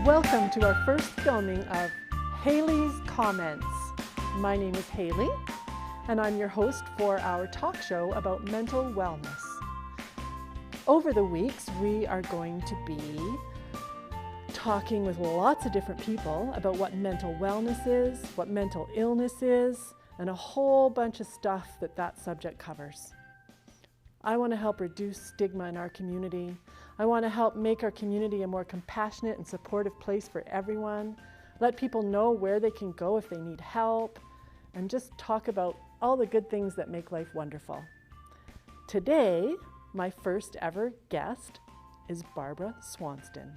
Welcome to our first filming of Hailey's Comments. My name is Hailey, and I'm your host for our talk show about mental wellness. Over the weeks, we are going to be talking with lots of different people about what mental wellness is, what mental illness is, and a whole bunch of stuff that subject covers. I want to help reduce stigma in our community. I want to help make our community a more compassionate and supportive place for everyone. Let people know where they can go if they need help, and just talk about all the good things that make life wonderful. Today, my first ever guest is Barbara Swanston.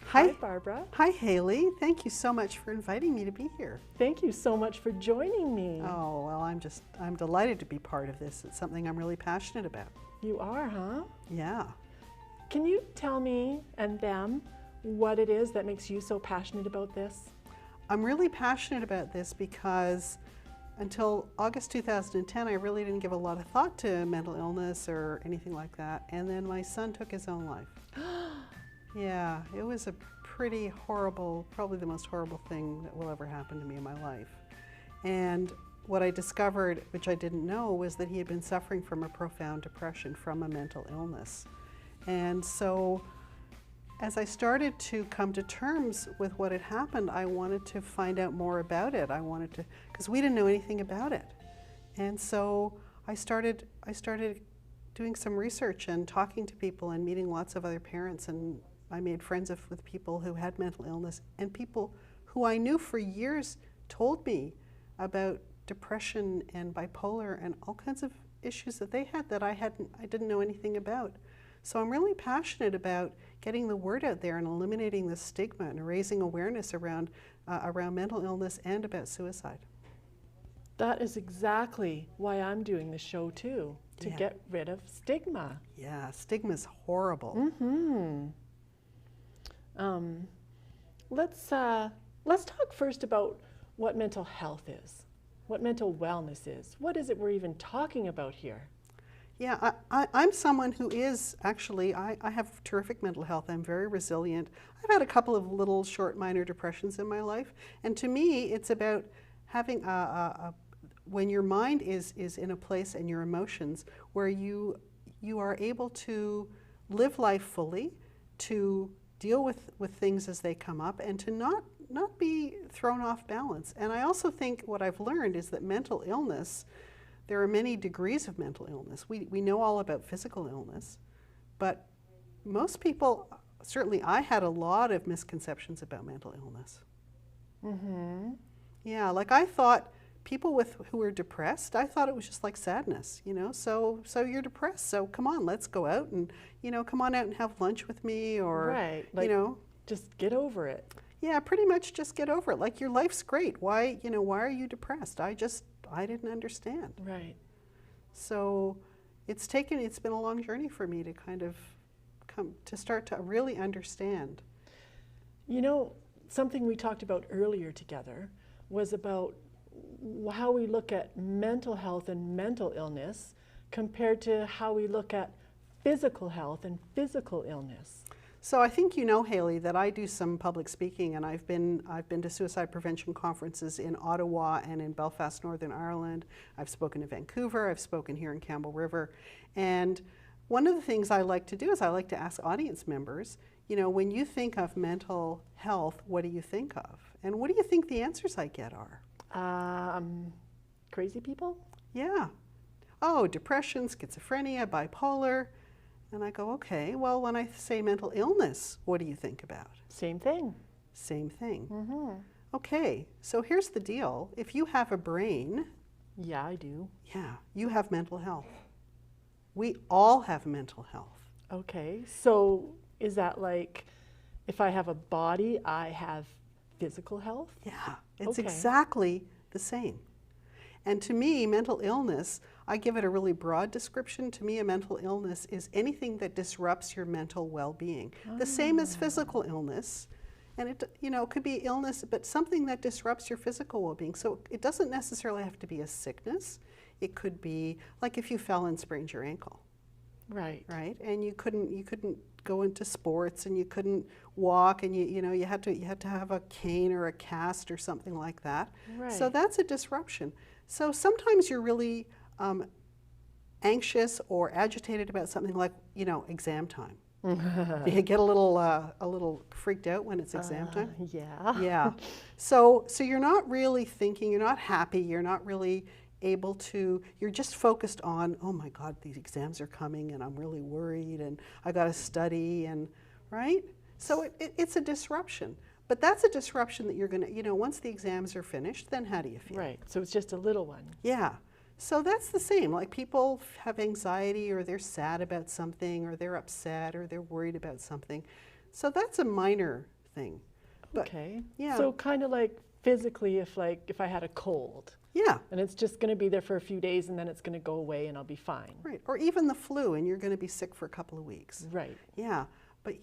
Hi, Barbara. Hi, Hailey. Thank you so much for inviting me to be here. Thank you so much for joining me. Oh, well, I'm delighted to be part of this. It's something I'm really passionate about. You are, huh? Yeah. Can you tell me and them what it is that makes you so passionate about this? I'm really passionate about this because until August 2010, I really didn't give a lot of thought to mental illness or anything like that. And then my son took his own life. Yeah, it was a pretty horrible, probably the most horrible thing that will ever happen to me in my life. And what I discovered, which I didn't know, was that he had been suffering from a profound depression from a mental illness. And so as I started to come to terms with what had happened, I wanted to find out more about it. I wanted to, because we didn't know anything about it. And so I started doing some research and talking to people and meeting lots of other parents, and I made friends with people who had mental illness, and people who I knew for years told me about depression and bipolar and all kinds of issues that they had that I didn't know anything about. So I'm really passionate about getting the word out there and eliminating the stigma and raising awareness around mental illness and about suicide. That is exactly why I'm doing the show too, to get rid of stigma. Yeah, stigma's horrible. Mm-hmm. Let's talk first about what mental health is, what mental wellness is. What is it we're even talking about here? Yeah, I'm someone who is actually, I have terrific mental health. I'm very resilient. I've had a couple of little short minor depressions in my life, and to me it's about having when your mind is in a place, and your emotions where you are able to live life fully, to deal with things as they come up, and to not be thrown off balance. And I also think what I've learned is that mental illness, there are many degrees of mental illness. We know all about physical illness, but most people, certainly I had a lot of misconceptions about mental illness. Mm-hmm. Yeah, like I thought people who were depressed, I thought it was just like sadness, you know, so you're depressed, so come on, let's go out and, you know, come on out and have lunch with me, or, right, like, you know, just get over it. Yeah, pretty much just get over it. Like, your life's great. Why are you depressed? I didn't understand. Right. So it's been a long journey for me to kind of start to really understand. You know, something we talked about earlier together was about how we look at mental health and mental illness compared to how we look at physical health and physical illness. So I think you know, Hailey, that I do some public speaking, and I've been to suicide prevention conferences in Ottawa and in Belfast, Northern Ireland. I've spoken in Vancouver. I've spoken here in Campbell River. And one of the things I like to do is I like to ask audience members, you know, when you think of mental health, what do you think of? And what do you think the answers I get are? Crazy people? Yeah. Oh, depression, schizophrenia, bipolar. And I go, okay, well, when I say mental illness, what do you think about? Same thing. Same thing. Mm-hmm. Okay, so here's the deal. If you have a brain... Yeah, I do. Yeah, you have mental health. We all have mental health. Okay, so is that like, if I have a body, I have physical health? Yeah, it's exactly the same. And to me, mental illness, I give it a really broad description. To me, a mental illness is anything that disrupts your mental well-being. The same as physical illness. And it, you know, could be illness, but something that disrupts your physical well-being. So it doesn't necessarily have to be a sickness. It could be like if you fell and sprained your ankle. Right. Right? And you couldn't go into sports and you couldn't walk, and you had to have a cane or a cast or something like that. Right. So that's a disruption. So sometimes you're really anxious or agitated about something like, exam time. Do you get a little freaked out when it's exam time? Yeah. Yeah. So you're not really thinking, you're not happy, you're not really able to, you're just focused on, oh my God, these exams are coming and I'm really worried and I got to study, and right? So it's a disruption. But that's a disruption that you're going to, once the exams are finished, then how do you feel? Right. So it's just a little one. Yeah. So that's the same. Like, people have anxiety, or they're sad about something, or they're upset, or they're worried about something. So that's a minor thing. But, okay. Yeah. So kind of like physically, if I had a cold. Yeah. And it's just going to be there for a few days and then it's going to go away and I'll be fine. Right. Or even the flu, and you're going to be sick for a couple of weeks. Right. Yeah. But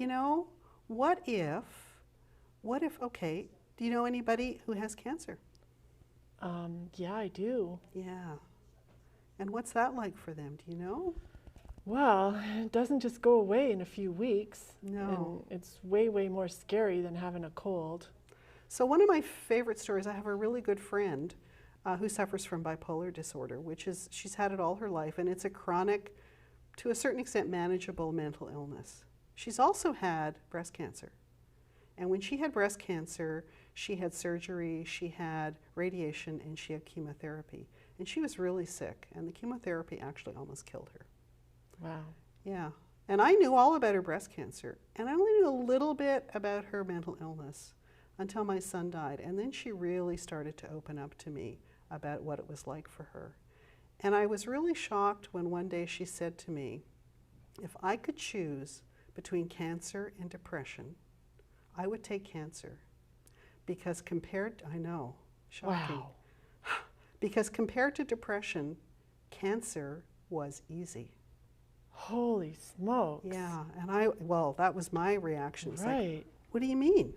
what if, okay, do you know anybody who has cancer? Yeah, I do. Yeah. And what's that like for them? Do you know? Well, it doesn't just go away in a few weeks. No. And it's way, way more scary than having a cold. So one of my favorite stories, I have a really good friend who suffers from bipolar disorder, she's had it all her life, and it's a chronic, to a certain extent, manageable mental illness. She's also had breast cancer. And when she had breast cancer, she had surgery, she had radiation, and she had chemotherapy. And she was really sick, and the chemotherapy actually almost killed her. Wow. Yeah. And I knew all about her breast cancer, and I only knew a little bit about her mental illness until my son died. And then she really started to open up to me about what it was like for her. And I was really shocked when one day she said to me, if I could choose between cancer and depression, I would take cancer. Because I know, shocking. Wow. Because compared to depression, cancer was easy. Holy smokes. Yeah, and that was my reaction. It's Right. like, what do you mean?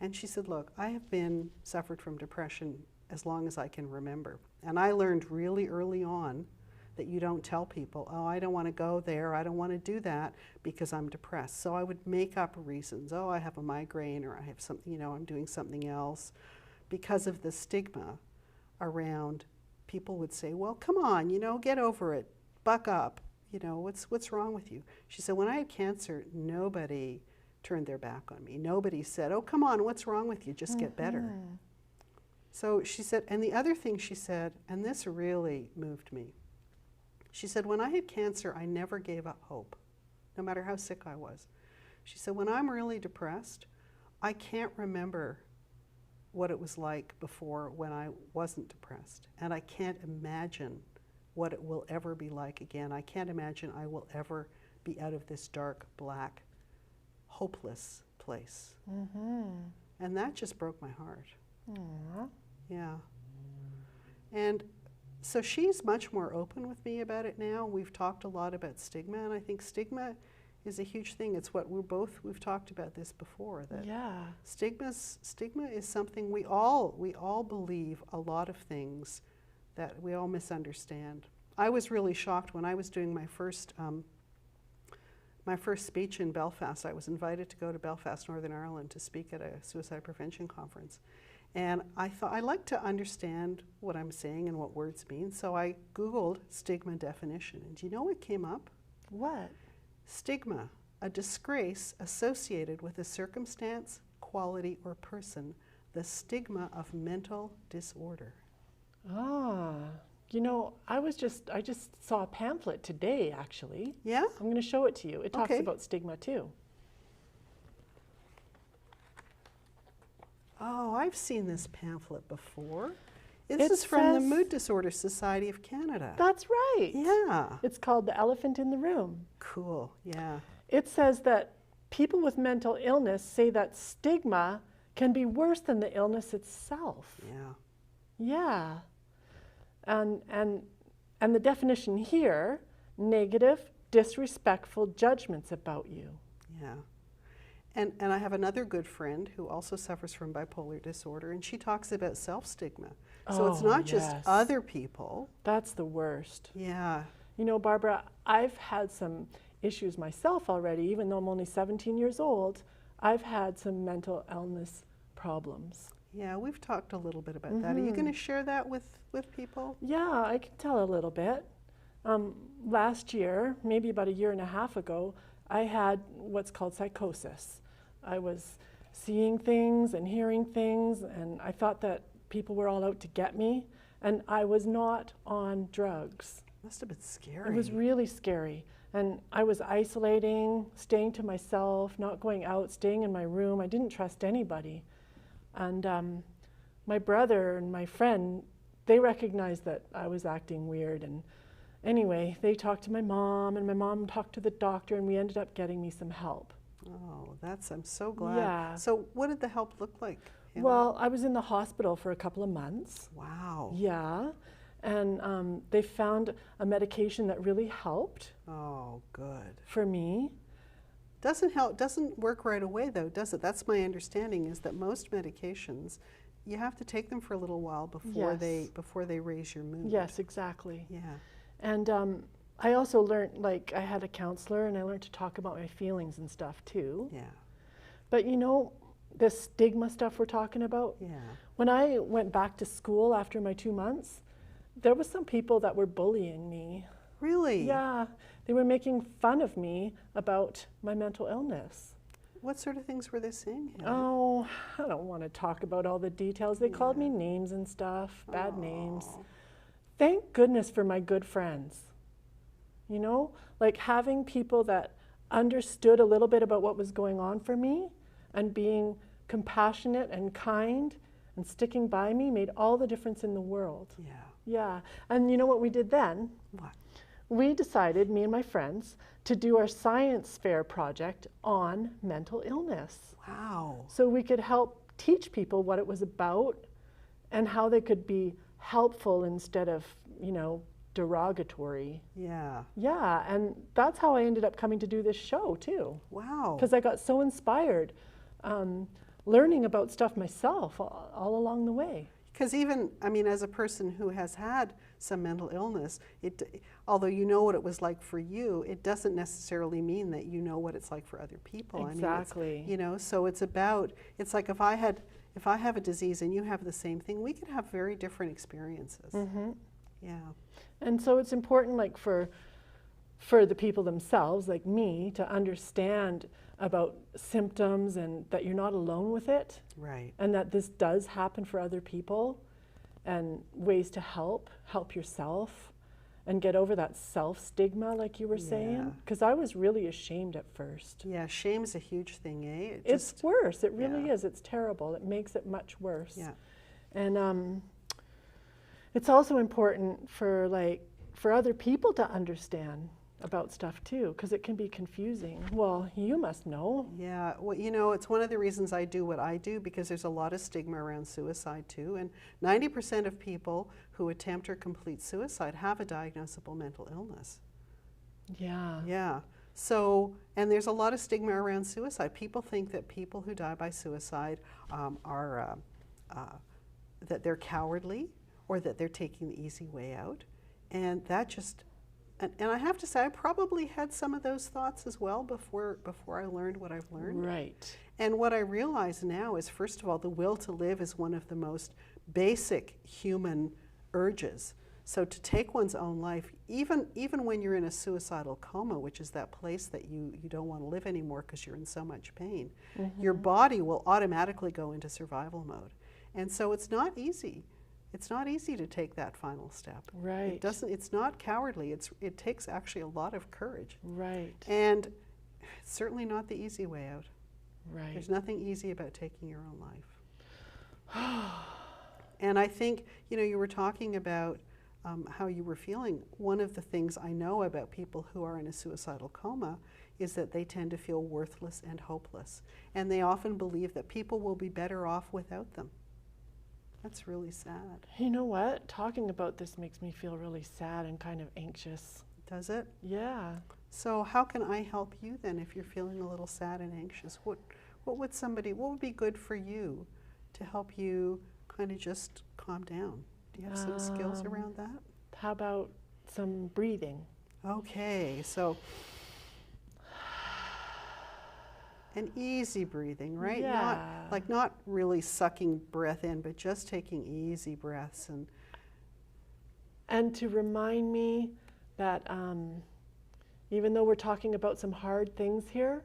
And she said, look, I have suffered from depression as long as I can remember. And I learned really early on that you don't tell people, oh, I don't want to go there, I don't want to do that because I'm depressed. So I would make up reasons. Oh, I have a migraine, or I have something, I'm doing something else. Because of the stigma around, people would say, well, come on, get over it, buck up, what's wrong with you? She said, when I had cancer, nobody turned their back on me. Nobody said, oh, come on, what's wrong with you? Just get better. So she said, and the other thing she said, and this really moved me, she said, when I had cancer, I never gave up hope, no matter how sick I was. She said, when I'm really depressed, I can't remember what it was like before when I wasn't depressed. And I can't imagine what it will ever be like again. I can't imagine I will ever be out of this dark, black, hopeless place. And that just broke my heart. Aww. Yeah. And so she's much more open with me about it now. We've talked a lot about stigma, and I think stigma is a huge thing. It's what we've talked about this before, that Yeah. stigma is something we all believe a lot of things that we all misunderstand. I was really shocked when I was doing my first speech in Belfast. I was invited to go to Belfast, Northern Ireland, to speak at a suicide prevention conference. And I thought, I like to understand what I'm saying and what words mean, so I Googled stigma definition. And do you know what came up? What? Stigma, a disgrace associated with a circumstance, quality, or person, the stigma of mental disorder. Ah. I just saw a pamphlet today, actually. Yeah? I'm going to show it to you. It talks Okay. about stigma, too. Oh, I've seen this pamphlet before. It This is from the says- Mood Disorder Society of Canada. That's right. Yeah. It's called The Elephant in the Room. Cool, yeah. It says that people with mental illness say that stigma can be worse than the illness itself. Yeah. Yeah. And the definition here, negative, disrespectful judgments about you. Yeah. And I have another good friend who also suffers from bipolar disorder, and she talks about self-stigma. So it's Oh, not just yes. other people. That's the worst. Yeah. Barbara, I've had some issues myself already. Even though I'm only 17 years old, I've had some mental illness problems. Yeah, we've talked a little bit about that. Are you going to share that with people? Yeah, I can tell a little bit. Last year, maybe about a year and a half ago, I had what's called psychosis. I was seeing things and hearing things, and I thought that people were all out to get me, and I was not on drugs. Must have been scary. It was really scary. And I was isolating, staying to myself, not going out, staying in my room. I didn't trust anybody. And my brother and my friend, they recognized that I was acting weird. And anyway, they talked to my mom, and my mom talked to the doctor, and we ended up getting me some help. Oh, I'm so glad. Yeah. So what did the help look like, Hailey? Well, I was in the hospital for a couple of months. Wow. Yeah. And they found a medication that really helped. Oh, good. For me. Doesn't work right away though, does it? That's my understanding, is that most medications, you have to take them for a little while before they raise your mood. Yes, exactly. Yeah. And I also learned, like, I had a counselor, and I learned to talk about my feelings and stuff too. Yeah. But you know, this stigma stuff we're talking about, Yeah. when I went back to school after my 2 months, there was some people that were bullying me. Really? Yeah, they were making fun of me about my mental illness. What sort of things were they saying? Hailey? Oh, I don't want to talk about all the details. They called me names and stuff, bad names. Thank goodness for my good friends. You know, like having people that understood a little bit about what was going on for me and being compassionate and kind and sticking by me made all the difference in the world. Yeah. Yeah, and you know what we did then? What? We decided, me and my friends, to do our science fair project on mental illness. Wow. So we could help teach people what it was about and how they could be helpful instead of, you know, derogatory. Yeah. Yeah, and that's how I ended up coming to do this show too. Wow. Because I got so inspired learning about stuff myself all along the way. Because even, I mean, as a person who has had some mental illness, although you know what it was like for you, it doesn't necessarily mean that you know what it's like for other people. Exactly. I mean, you know, so it's like if I have a disease and you have the same thing, we could have very different experiences. Mm-hmm. Yeah. And so it's important, like for the people themselves, like me, to understand about symptoms and that you're not alone with it. Right. And that this does happen for other people, and ways to help yourself and get over that self-stigma, like you were saying. Because I was really ashamed at first. Yeah, shame's a huge thing, eh? It's worse. It really is. It's terrible. It makes it much worse. Yeah. And it's also important for other people to understand about stuff too, because it can be confusing. Well, you must know. Yeah, well, you know, it's one of the reasons I do what I do, because there's a lot of stigma around suicide too, and 90% of people who attempt or complete suicide have a diagnosable mental illness. Yeah. Yeah. So, and there's a lot of stigma around suicide. People think that people who die by suicide that they're cowardly, or that they're taking the easy way out, and that just. And I have to say, I probably had some of those thoughts as well before I learned what I've learned. Right. And what I realize now is, first of all, the will to live is one of the most basic human urges. So to take one's own life, even when you're in a suicidal coma, which is that place that you don't want to live anymore because you're in so much pain, your body will automatically go into survival mode. And so it's not easy. It's not easy to take that final step. Right. It's not cowardly. It takes actually a lot of courage. Right. And it's certainly not the easy way out. Right. There's nothing easy about taking your own life. And I think, you know, you were talking about how you were feeling. One of the things I know about people who are in a suicidal coma is that they tend to feel worthless and hopeless. And they often believe that people will be better off without them. That's really sad. You know what? Talking about this makes me feel really sad and kind of anxious. Does it? Yeah. So how can I help you then if you're feeling a little sad and anxious? What would be good for you to help you kind of just calm down? Do you have some skills around that? How about some breathing? Okay, so And easy breathing, right? Yeah. Not really sucking breath in, but just taking easy breaths. And to remind me that even though we're talking about some hard things here,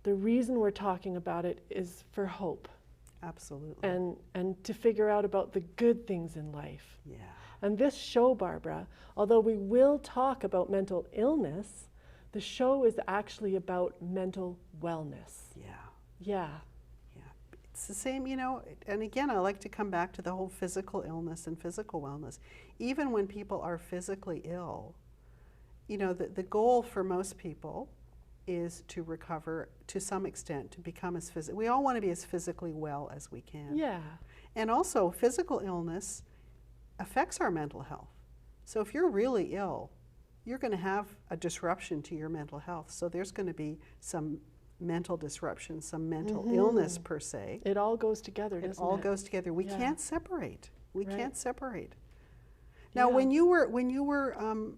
the reason we're talking about it is for hope. Absolutely. And to figure out about the good things in life. Yeah. And this show, Barbara, although we will talk about mental illness, the show is actually about mental wellness. Yeah. Yeah. Yeah. It's the same, and again, I like to come back to the whole physical illness and physical wellness. Even when people are physically ill, the goal for most people is to recover to some extent, to become as we all want to be as physically well as we can. Yeah. And also, physical illness affects our mental health. So if you're really ill, you're going to have a disruption to your mental health. So there's going to be some mental disruption, some mental illness per se. It all goes together, doesn't it? It all goes together. We Yeah. can't separate. We Right. can't separate. Now, Yeah. when you were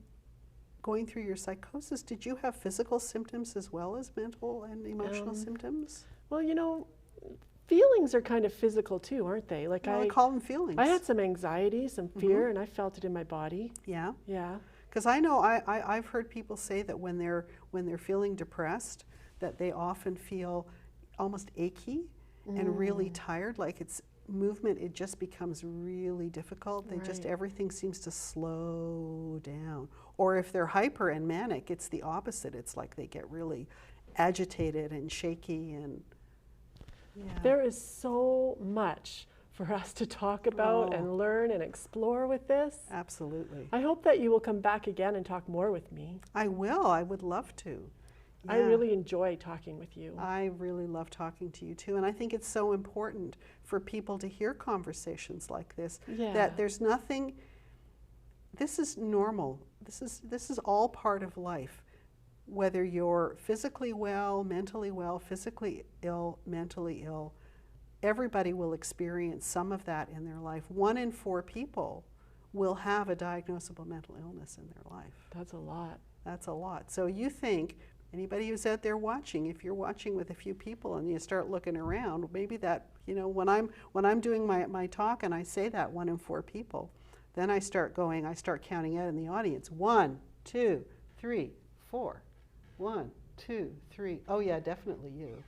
going through your psychosis, did you have physical symptoms as well as mental and emotional symptoms? Well, feelings are kind of physical too, aren't they? Like I call them feelings. I had some anxiety, some fear, and I felt it in my body. Yeah. Yeah. Because I know I've heard people say that when they're feeling depressed, that they often feel almost achy and really tired, like it's movement, it just becomes really difficult. They just, Right. everything seems to slow down. Or if they're hyper and manic, it's the opposite. It's like they get really agitated and shaky and yeah. There is so much for us to talk about and learn and explore with this. Absolutely. I hope that you will come back again and talk more with me. I will. I would love to. I really enjoy talking with you. I really love talking to you too, and I think it's so important for people to hear conversations like this. Yeah. That there's nothing. This is normal. This is all part of life. Whether you're physically well, physically ill, mentally ill, everybody will experience some of that in their life. 1 in 4 people will have a diagnosable mental illness in their life. That's a lot. That's a lot. So you think. Anybody who's out there watching, if you're watching with a few people and you start looking around, maybe that, when I'm doing my talk and I say that 1 in 4 people, then I start counting out in the audience. 1, 2, 3, 4. 1, 2, 3. Oh yeah, definitely you.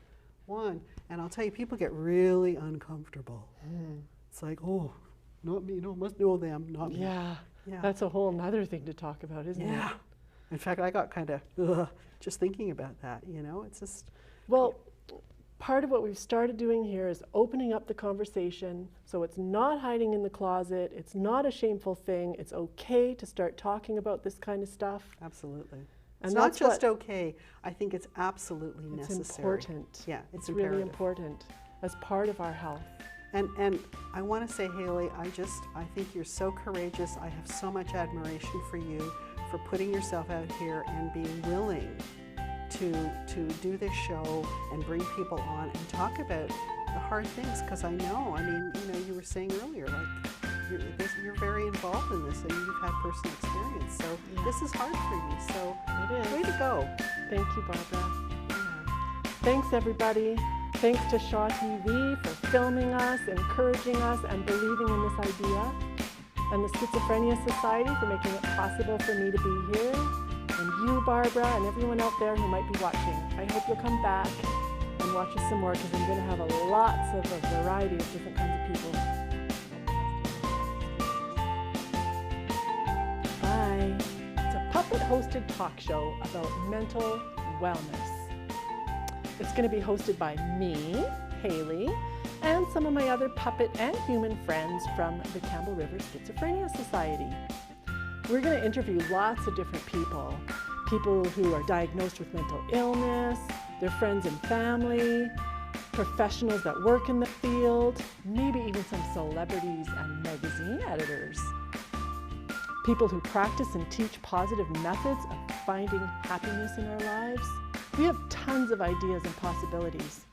1. And I'll tell you, people get really uncomfortable. It's like, oh, not me, no, must know them, not me. Yeah. Yeah. That's a whole nother thing to talk about, isn't it? Yeah. In fact, I got kind of just thinking about that, it's just. Well, part of what we've started doing here is opening up the conversation so it's not hiding in the closet, it's not a shameful thing, it's okay to start talking about this kind of stuff. Absolutely. And it's not that's just okay, I think it's absolutely It's necessary. important. Yeah, It's imperative. really important as part of our health. And I want to say, Hailey, I think you're so courageous. I have so much admiration for you for putting yourself out here and being willing to do this show and bring people on and talk about the hard things. Because I know, you were saying earlier, like you're very involved in this and you've had personal experience. So this is hard for you. So It is. way to go. Thank you, Barbara. Yeah. Thanks, everybody. Thanks to Shaw TV for filming us, encouraging us, and believing in this idea. And the Schizophrenia Society for making it possible for me to be here. And you, Barbara, and everyone out there who might be watching. I hope you'll come back and watch us some more because I'm going to have lots of a variety of different kinds of people. Bye. It's a puppet-hosted talk show about mental wellness. It's going to be hosted by me, Hailey, and some of my other puppet and human friends from the Campbell River Schizophrenia Society. We're going to interview lots of different people. People who are diagnosed with mental illness, their friends and family, professionals that work in the field, maybe even some celebrities and magazine editors. People who practice and teach positive methods of finding happiness in our lives. We have tons of ideas and possibilities.